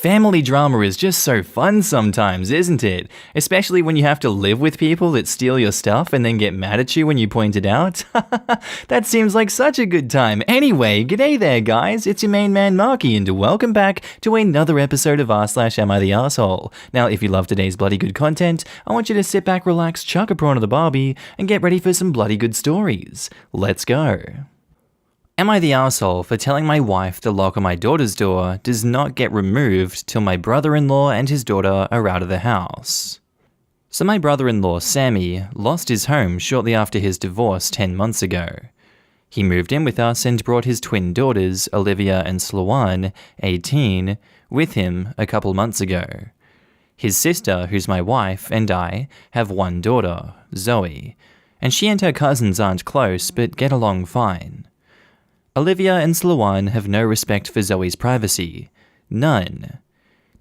Family drama is just so fun sometimes, isn't it? Especially when you have to live with people that steal your stuff and then get mad at you when you point it out. That seems like such a good time. Anyway, g'day there guys, it's your main man Markee and welcome back to another episode of r/Am I the Arsehole. Now if you love today's bloody good content, I want you to sit back, relax, chuck a prawn of the Barbie and get ready for some bloody good stories. Let's go. Am I the arsehole for telling my wife the lock on my daughter's door does not get removed till my brother-in-law and his daughter are out of the house? So my brother-in-law, Sammy, lost his home shortly after his divorce 10 months ago. He moved in with us and brought his twin daughters, Olivia and Sloan, 18, with him a couple months ago. His sister, who's my wife, and I have one daughter, Zoe, and she and her cousins aren't close but get along fine. Olivia and Sloan have no respect for Zoe's privacy. None.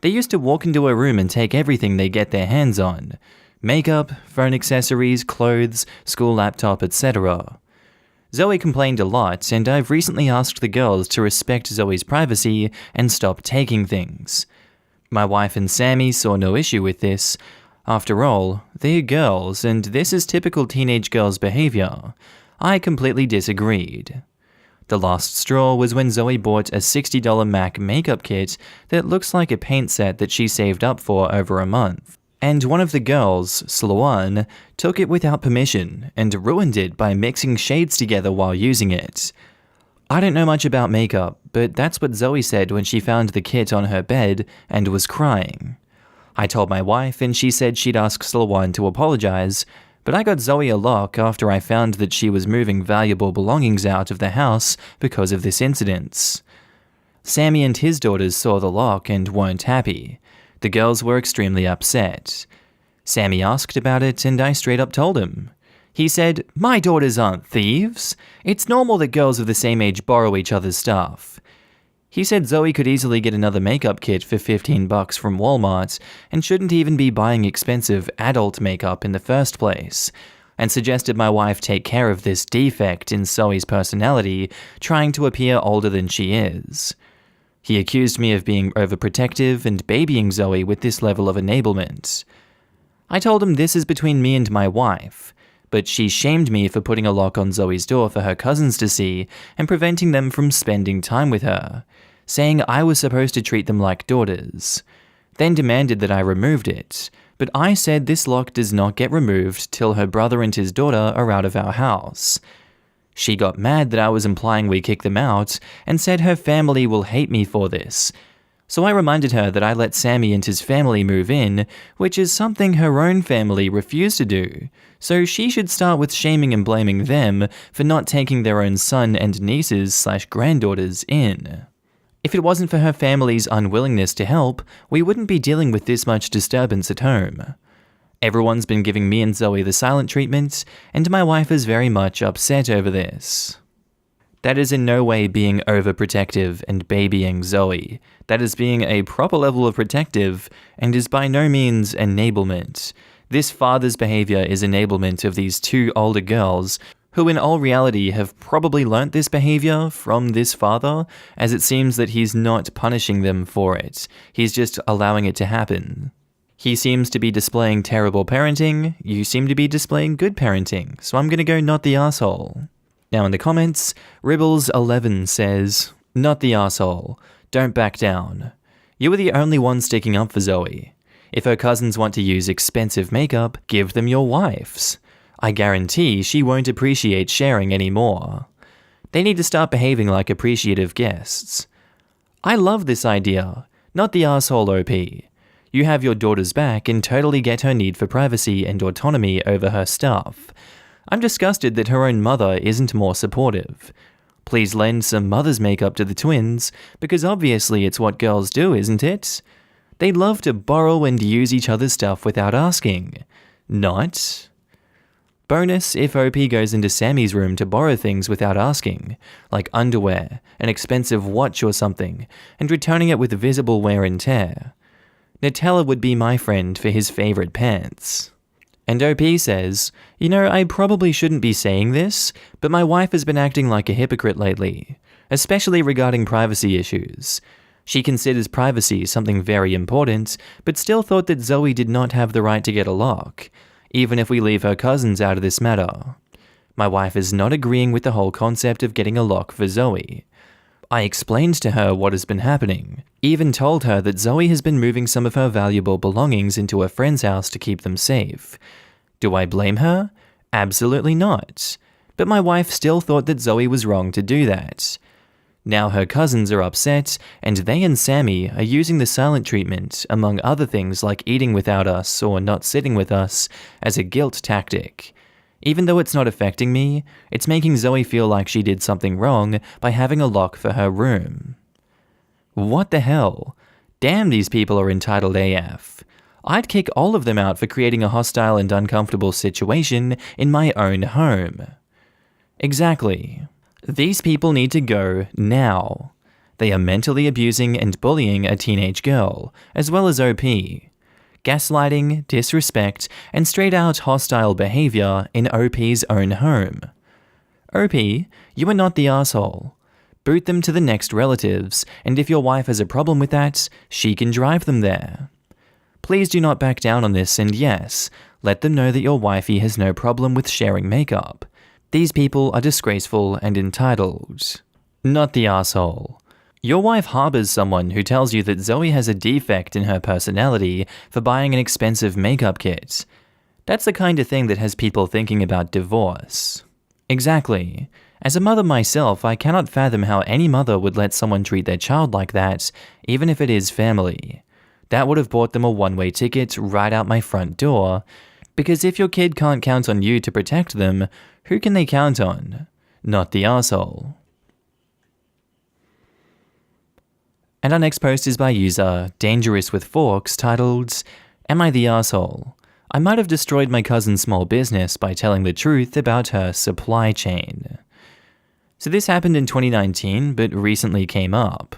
They used to walk into a room and take everything they get their hands on. Makeup, phone accessories, clothes, school laptop, etc. Zoe complained a lot, and I've recently asked the girls to respect Zoe's privacy and stop taking things. My wife and Sammy saw no issue with this. After all, they're girls, and this is typical teenage girls' behavior. I completely disagreed. The last straw was when Zoe bought a $60 MAC makeup kit that looks like a paint set that she saved up for over a month. And one of the girls, Sloan, took it without permission and ruined it by mixing shades together while using it. I don't know much about makeup, but that's what Zoe said when she found the kit on her bed and was crying. I told my wife and she said she'd ask Sloan to apologize, but I got Zoe a lock after I found that she was moving valuable belongings out of the house because of this incident. Sammy and his daughters saw the lock and weren't happy. The girls were extremely upset. Sammy asked about it and I straight up told him. He said, "My daughters aren't thieves. It's normal that girls of the same age borrow each other's stuff." He said Zoe could easily get another makeup kit for $15 from Walmart and shouldn't even be buying expensive adult makeup in the first place, and suggested my wife take care of this defect in Zoe's personality, trying to appear older than she is. He accused me of being overprotective and babying Zoe with this level of enablement. I told him this is between me and my wife, but she shamed me for putting a lock on Zoe's door for her cousins to see and preventing them from spending time with her, saying I was supposed to treat them like daughters. Then demanded that I removed it, but I said this lock does not get removed till her brother and his daughter are out of our house. She got mad that I was implying we kick them out and said her family will hate me for this. So I reminded her that I let Sammy and his family move in, which is something her own family refused to do, so she should start with shaming and blaming them for not taking their own son and nieces/granddaughters in. If it wasn't for her family's unwillingness to help, we wouldn't be dealing with this much disturbance at home. Everyone's been giving me and Zoe the silent treatment, and my wife is very much upset over this. That is in no way being overprotective and babying Zoe. That is being a proper level of protective and is by no means enablement. This father's behavior is enablement of these two older girls who in all reality have probably learnt this behavior from this father, as it seems that he's not punishing them for it. He's just allowing it to happen. He seems to be displaying terrible parenting, you seem to be displaying good parenting, so I'm gonna go not the arsehole. Now in the comments, Ribbles11 says, "Not the arsehole. Don't back down. You were the only one sticking up for Zoe. If her cousins want to use expensive makeup, give them your wife's. I guarantee she won't appreciate sharing anymore. They need to start behaving like appreciative guests." I love this idea. Not the arsehole OP. You have your daughter's back and totally get her need for privacy and autonomy over her stuff. I'm disgusted that her own mother isn't more supportive. Please lend some mother's makeup to the twins, because obviously it's what girls do, isn't it? They love to borrow and use each other's stuff without asking. Not. Bonus if OP goes into Sammy's room to borrow things without asking, like underwear, an expensive watch or something, and returning it with visible wear and tear. Nutella would be my friend for his favorite pants. And OP says, "You know, I probably shouldn't be saying this, but my wife has been acting like a hypocrite lately, especially regarding privacy issues. She considers privacy something very important, but still thought that Zoe did not have the right to get a lock, even if we leave her cousins out of this matter. My wife is not agreeing with the whole concept of getting a lock for Zoe. I explained to her what has been happening, even told her that Zoe has been moving some of her valuable belongings into a friend's house to keep them safe. Do I blame her? Absolutely not. But my wife still thought that Zoe was wrong to do that. Now her cousins are upset, and they and Sammy are using the silent treatment, among other things like eating without us or not sitting with us, as a guilt tactic. Even though it's not affecting me, it's making Zoe feel like she did something wrong by having a lock for her room. What the hell? Damn, these people are entitled AF. I'd kick all of them out for creating a hostile and uncomfortable situation in my own home. Exactly. These people need to go now. They are mentally abusing and bullying a teenage girl, as well as OP. Gaslighting, disrespect, and straight-out hostile behavior in OP's own home. OP, you are not the asshole. Boot them to the next relatives, and if your wife has a problem with that, she can drive them there. Please do not back down on this, and yes, let them know that your wifey has no problem with sharing makeup. These people are disgraceful and entitled. Not the asshole. Your wife harbors someone who tells you that Zoe has a defect in her personality for buying an expensive makeup kit. That's the kind of thing that has people thinking about divorce. Exactly. As a mother myself, I cannot fathom how any mother would let someone treat their child like that, even if it is family. That would have bought them a one-way ticket right out my front door, because if your kid can't count on you to protect them, who can they count on? Not the asshole. And our next post is by user Dangerous with Forks, titled, Am I the Asshole? I might have destroyed my cousin's small business by telling the truth about her supply chain. So this happened in 2019, but recently came up.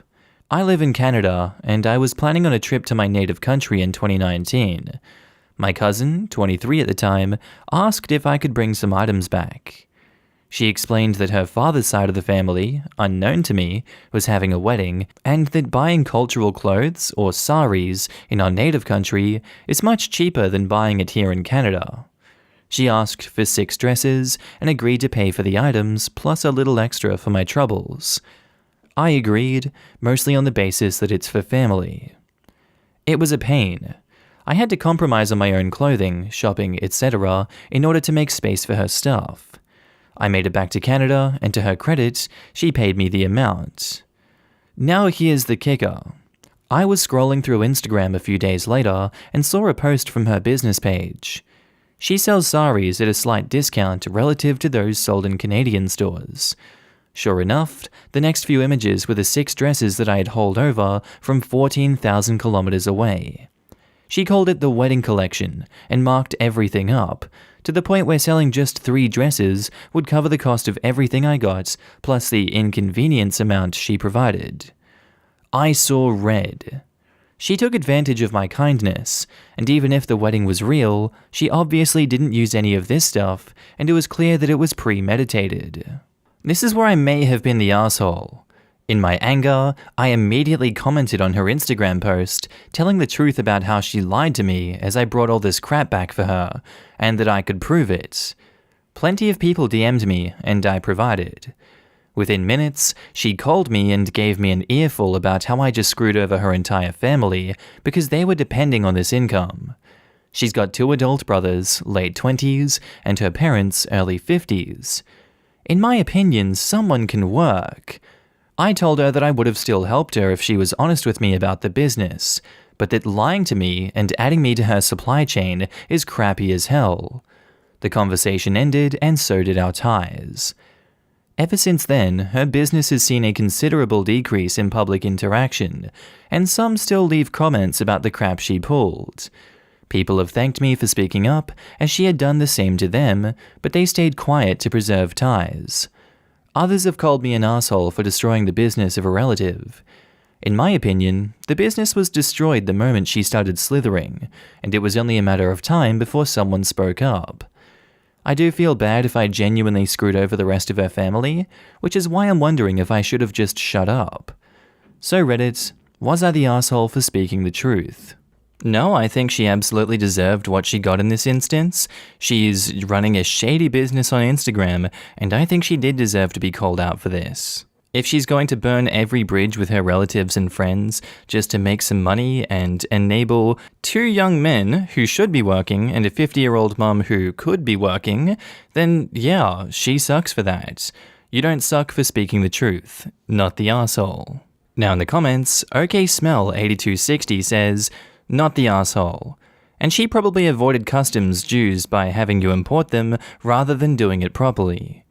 I live in Canada, and I was planning on a trip to my native country in 2019. My cousin, 23 at the time, asked if I could bring some items back. She explained that her father's side of the family, unknown to me, was having a wedding, and that buying cultural clothes, or saris, in our native country is much cheaper than buying it here in Canada. She asked for 6 dresses and agreed to pay for the items plus a little extra for my troubles. I agreed, mostly on the basis that it's for family. It was a pain. I had to compromise on my own clothing, shopping, etc. in order to make space for her stuff. I made it back to Canada, and to her credit, she paid me the amount. Now here's the kicker. I was scrolling through Instagram a few days later and saw a post from her business page. She sells saris at a slight discount relative to those sold in Canadian stores. Sure enough, the next few images were the 6 dresses that I had hauled over from 14,000 kilometers away. She called it the wedding collection and marked everything up, to the point where selling just 3 dresses would cover the cost of everything I got, plus the inconvenience amount she provided. I saw red. She took advantage of my kindness, and even if the wedding was real, she obviously didn't use any of this stuff, and it was clear that it was premeditated. This is where I may have been the asshole. In my anger, I immediately commented on her Instagram post, telling the truth about how she lied to me as I brought all this crap back for her, and that I could prove it. Plenty of people DM'd me, and I provided. Within minutes, she called me and gave me an earful about how I just screwed over her entire family because they were depending on this income. She's got 2 adult brothers, late 20s, and her parents, early 50s. In my opinion, someone can work. I told her that I would have still helped her if she was honest with me about the business, but that lying to me and adding me to her supply chain is crappy as hell. The conversation ended, and so did our ties. Ever since then, her business has seen a considerable decrease in public interaction, and some still leave comments about the crap she pulled. People have thanked me for speaking up, as she had done the same to them, but they stayed quiet to preserve ties. Others have called me an asshole for destroying the business of a relative. In my opinion, the business was destroyed the moment she started slithering, and it was only a matter of time before someone spoke up. I do feel bad if I genuinely screwed over the rest of her family, which is why I'm wondering if I should have just shut up. So Reddit, Was I the asshole for speaking the truth? No, I think she absolutely deserved what she got in this instance. She's running a shady business on Instagram, and I think she did deserve to be called out for this. If she's going to burn every bridge with her relatives and friends just to make some money and enable 2 young men who should be working and a 50-year-old mum who could be working, then yeah, she sucks for that. You don't suck for speaking the truth, not the asshole. Now in the comments, OKSmell8260 says, not the asshole. And she probably avoided customs dues by having you import them rather than doing it properly.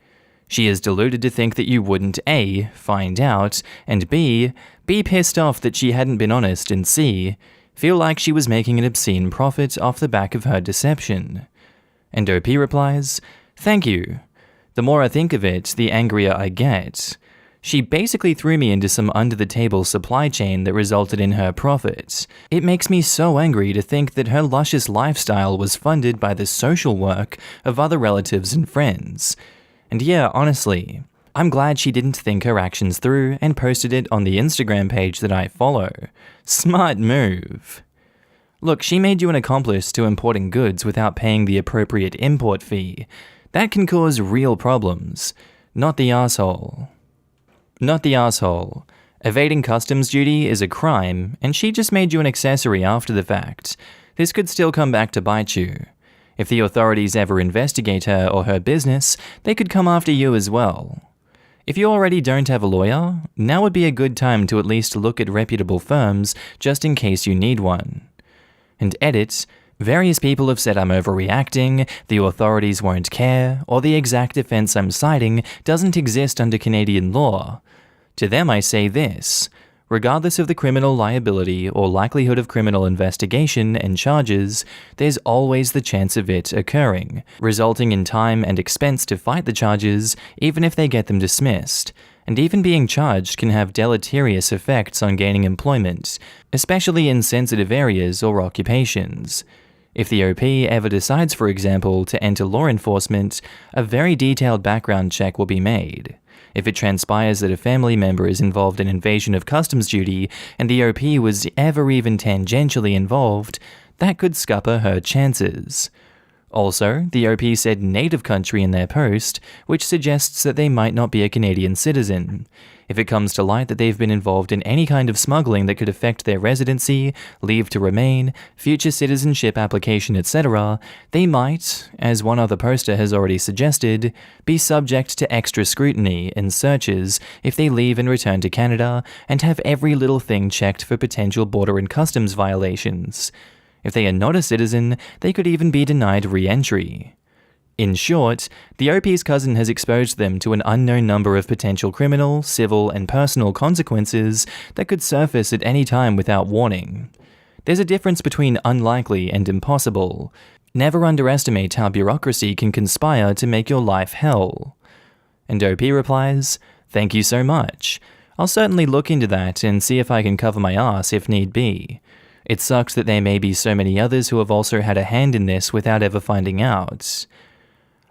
She is deluded to think that you wouldn't A, find out, and B, be pissed off that she hadn't been honest, and C, feel like she was making an obscene profit off the back of her deception. And OP replies, thank you. The more I think of it, the angrier I get. She basically threw me into some under-the-table supply chain that resulted in her profit. It makes me so angry to think that her luscious lifestyle was funded by the social work of other relatives and friends. And yeah, honestly, I'm glad she didn't think her actions through and posted it on the Instagram page that I follow. Smart move. Look, she made you an accomplice to importing goods without paying the appropriate import fee. That can cause real problems. Not the asshole. Not the asshole. Evading customs duty is a crime, and she just made you an accessory after the fact. This could still come back to bite you. If the authorities ever investigate her or her business, they could come after you as well. If you already don't have a lawyer, now would be a good time to at least look at reputable firms just in case you need one. And edit, various people have said I'm overreacting, the authorities won't care, or the exact offense I'm citing doesn't exist under Canadian law. To them I say this. Regardless of the criminal liability or likelihood of criminal investigation and charges, there's always the chance of it occurring, resulting in time and expense to fight the charges, even if they get them dismissed. And even being charged can have deleterious effects on gaining employment, especially in sensitive areas or occupations. If the OP ever decides, for example, to enter law enforcement, a very detailed background check will be made. If it transpires that a family member is involved in invasion of customs duty and the OP was ever even tangentially involved, that could scupper her chances. Also, the OP said native country in their post, which suggests that they might not be a Canadian citizen. If it comes to light that they've been involved in any kind of smuggling that could affect their residency, leave to remain, future citizenship application, etc., they might, as one other poster has already suggested, be subject to extra scrutiny and searches if they leave and return to Canada and have every little thing checked for potential border and customs violations. If they are not a citizen, they could even be denied re-entry. In short, the OP's cousin has exposed them to an unknown number of potential criminal, civil, and personal consequences that could surface at any time without warning. There's a difference between unlikely and impossible. Never underestimate how bureaucracy can conspire to make your life hell. And OP replies, thank you so much. I'll certainly look into that and see if I can cover my ass if need be. It sucks that there may be so many others who have also had a hand in this without ever finding out.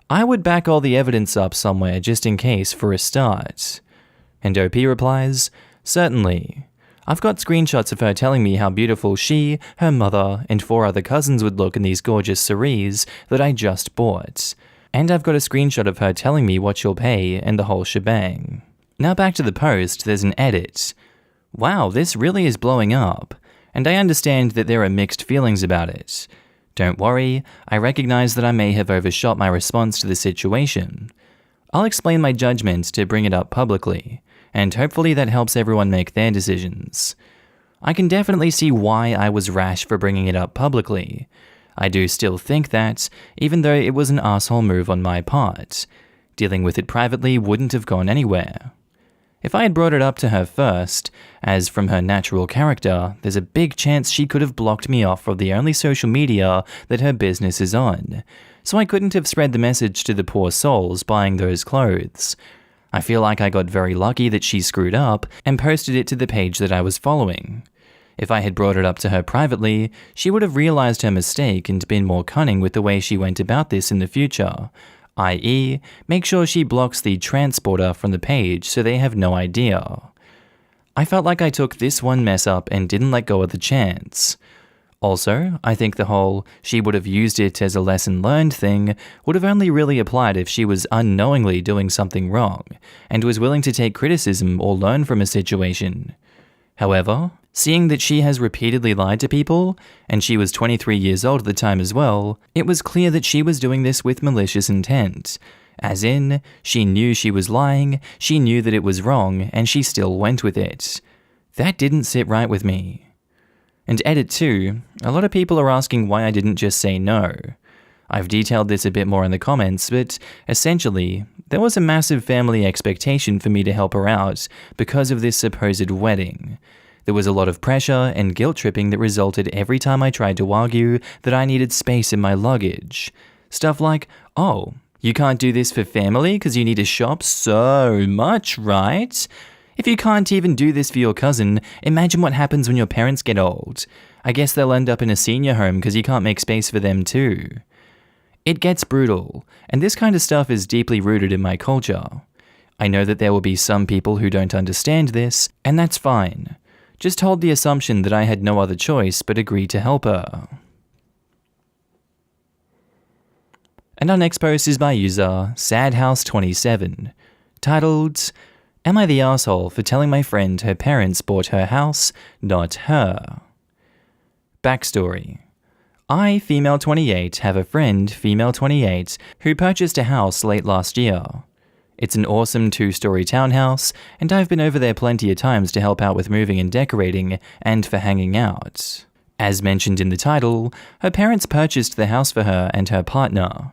I would back all the evidence up somewhere just in case for a start. And OP replies, certainly. I've got screenshots of her telling me how beautiful she, her mother, and 4 other cousins would look in these gorgeous cerise that I just bought. And I've got a screenshot of her telling me what she'll pay and the whole shebang. Now back to the post, there's an edit. Wow, this really is blowing up. And I understand that there are mixed feelings about it. Don't worry, I recognize that I may have overshot my response to the situation. I'll explain my judgment to bring it up publicly, and hopefully that helps everyone make their decisions. I can definitely see why I was rash for bringing it up publicly. I do still think that, even though it was an asshole move on my part, dealing with it privately wouldn't have gone anywhere. If I had brought it up to her first, as from her natural character, there's a big chance she could have blocked me off of the only social media that her business is on, so I couldn't have spread the message to the poor souls buying those clothes. I feel like I got very lucky that she screwed up and posted it to the page that I was following. If I had brought it up to her privately, she would have realized her mistake and been more cunning with the way she went about this in the future. i.e., make sure she blocks the transporter from the page so they have no idea. I felt like I took this one mess up and didn't let go of the chance. Also, I think the whole she would have used it as a lesson learned thing would have only really applied if she was unknowingly doing something wrong and was willing to take criticism or learn from a situation. However, seeing that she has repeatedly lied to people, and she was 23 years old at the time as well, it was clear that she was doing this with malicious intent. As in, she knew she was lying, she knew that it was wrong, and she still went with it. That didn't sit right with me. And edit 2, a lot of people are asking why I didn't just say no. I've detailed this a bit more in the comments, but essentially, there was a massive family expectation for me to help her out because of this supposed wedding. There was a lot of pressure and guilt tripping that resulted every time I tried to argue that I needed space in my luggage. Stuff like, oh, you can't do this for family because you need to shop so much, right? If you can't even do this for your cousin, imagine what happens when your parents get old. I guess they'll end up in a senior home because you can't make space for them too. It gets brutal, and this kind of stuff is deeply rooted in my culture. I know that there will be some people who don't understand this, and that's fine. Just hold the assumption that I had no other choice but agree to help her. And our next post is by user SadHouse27, titled, Am I the asshole for telling my friend her parents bought her house, not her? Backstory. I, female 28, have a friend, female 28, who purchased a house late last year. It's an awesome 2-story townhouse, and I've been over there plenty of times to help out with moving and decorating, and for hanging out. As mentioned in the title, her parents purchased the house for her and her partner.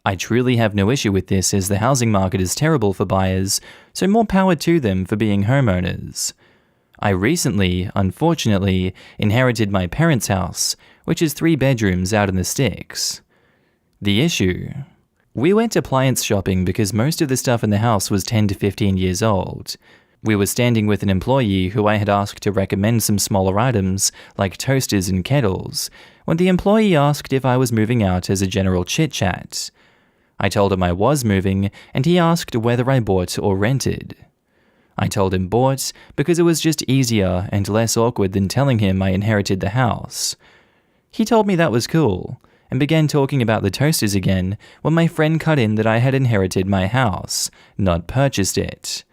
I truly have no issue with this as the housing market is terrible for buyers, so more power to them for being homeowners. I recently, unfortunately, inherited my parents' house, which is 3 bedrooms out in the sticks. The issue? We went appliance shopping because most of the stuff in the house was 10 to 15 years old. We were standing with an employee who I had asked to recommend some smaller items, like toasters and kettles, when the employee asked if I was moving out as a general chit-chat. I told him I was moving, and he asked whether I bought or rented. I told him bought because it was just easier and less awkward than telling him I inherited the house. He told me that was cool, and began talking about the toasters again when my friend cut in that I had inherited my house, not purchased it.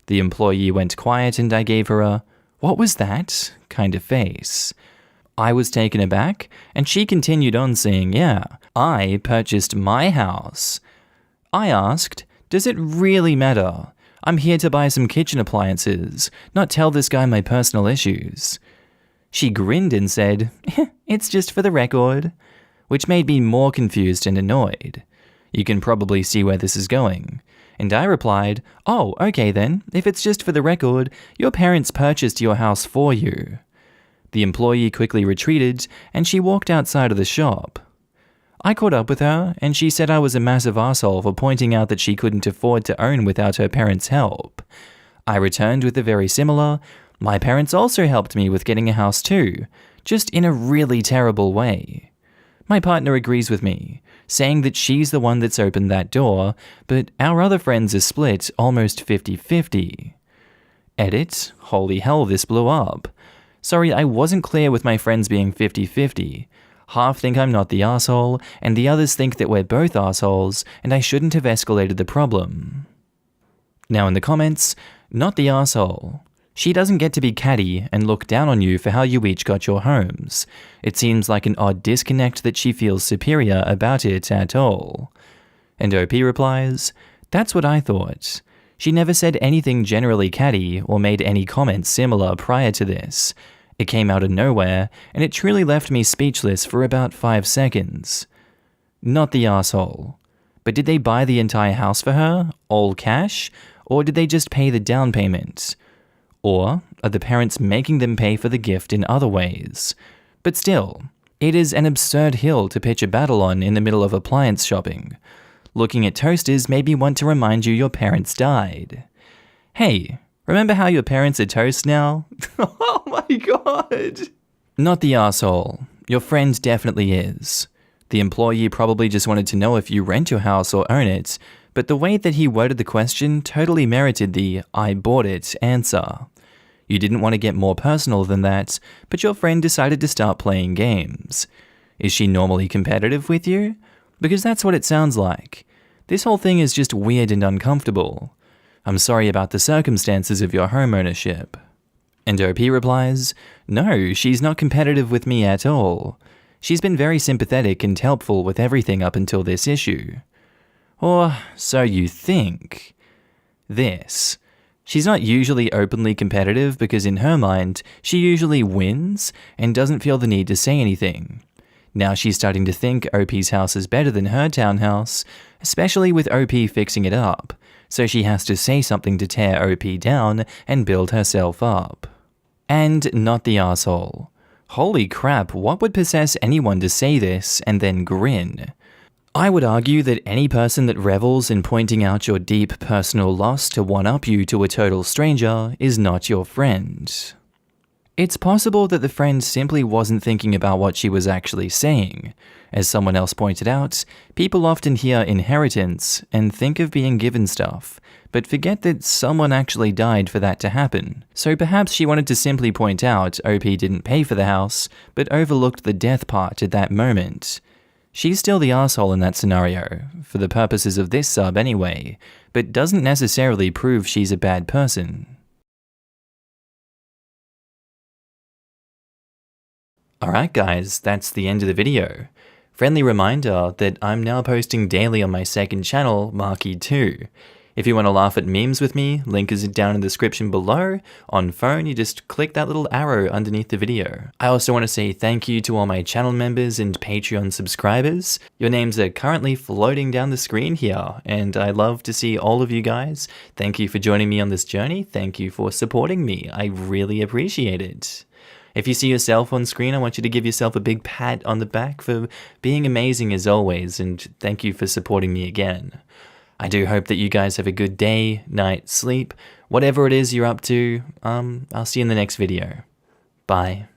The employee went quiet and I gave her a, "What was that?" kind of face. I was taken aback, and she continued on saying, yeah, I purchased my house. I asked, does it really matter? I'm here to buy some kitchen appliances, not tell this guy my personal issues. She grinned and said, it's just for the record, which made me more confused and annoyed. You can probably see where this is going. And I replied, oh, okay then, if it's just for the record, your parents purchased your house for you. The employee quickly retreated, and she walked outside of the shop. I caught up with her, and she said I was a massive asshole for pointing out that she couldn't afford to own without her parents' help. I returned with a very similar, my parents also helped me with getting a house too, just in a really terrible way. My partner agrees with me, saying that she's the one that's opened that door, but our other friends are split almost 50-50. Edit, holy hell, this blew up. Sorry, I wasn't clear with my friends being 50-50. Half think I'm not the asshole, and the others think that we're both assholes, and I shouldn't have escalated the problem. Now in the comments, not the asshole. She doesn't get to be catty and look down on you for how you each got your homes. It seems like an odd disconnect that she feels superior about it at all. And OP replies, that's what I thought. She never said anything generally catty or made any comments similar prior to this. It came out of nowhere, and it truly left me speechless for about 5 seconds. Not the asshole. But did they buy the entire house for her, all cash, or did they just pay the down payment? Or are the parents making them pay for the gift in other ways? But still, it is an absurd hill to pitch a battle on in the middle of appliance shopping. Looking at toasters made me want to remind you your parents died. Hey, remember how your parents are toast now? Oh my god! Not the asshole. Your friend definitely is. The employee probably just wanted to know if you rent your house or own it, but the way that he worded the question totally merited the I bought it answer. You didn't want to get more personal than that, but your friend decided to start playing games. Is she normally competitive with you? Because that's what it sounds like. This whole thing is just weird and uncomfortable. I'm sorry about the circumstances of your home ownership. And OP replies, no, she's not competitive with me at all. She's been very sympathetic and helpful with everything up until this issue. Or so you think. This. She's not usually openly competitive because in her mind, she usually wins and doesn't feel the need to say anything. Now she's starting to think OP's house is better than her townhouse, especially with OP fixing it up, so she has to say something to tear OP down and build herself up. And not the asshole. Holy crap, what would possess anyone to say this and then grin? I would argue that any person that revels in pointing out your deep personal loss to one-up you to a total stranger is not your friend. It's possible that the friend simply wasn't thinking about what she was actually saying. As someone else pointed out, people often hear inheritance and think of being given stuff, but forget that someone actually died for that to happen. So perhaps she wanted to simply point out OP didn't pay for the house, but overlooked the death part at that moment. She's still the asshole in that scenario, for the purposes of this sub anyway, but doesn't necessarily prove she's a bad person. Alright guys, that's the end of the video. Friendly reminder that I'm now posting daily on my second channel, Markee 2. If you want to laugh at memes with me, link is down in the description below. On phone, you just click that little arrow underneath the video. I also want to say thank you to all my channel members and Patreon subscribers. Your names are currently floating down the screen here, and I love to see all of you guys. Thank you for joining me on this journey. Thank you for supporting me. I really appreciate it. If you see yourself on screen, I want you to give yourself a big pat on the back for being amazing as always, and thank you for supporting me again. I do hope that you guys have a good day, night, sleep, whatever it is you're up to. I'll see you in the next video. Bye.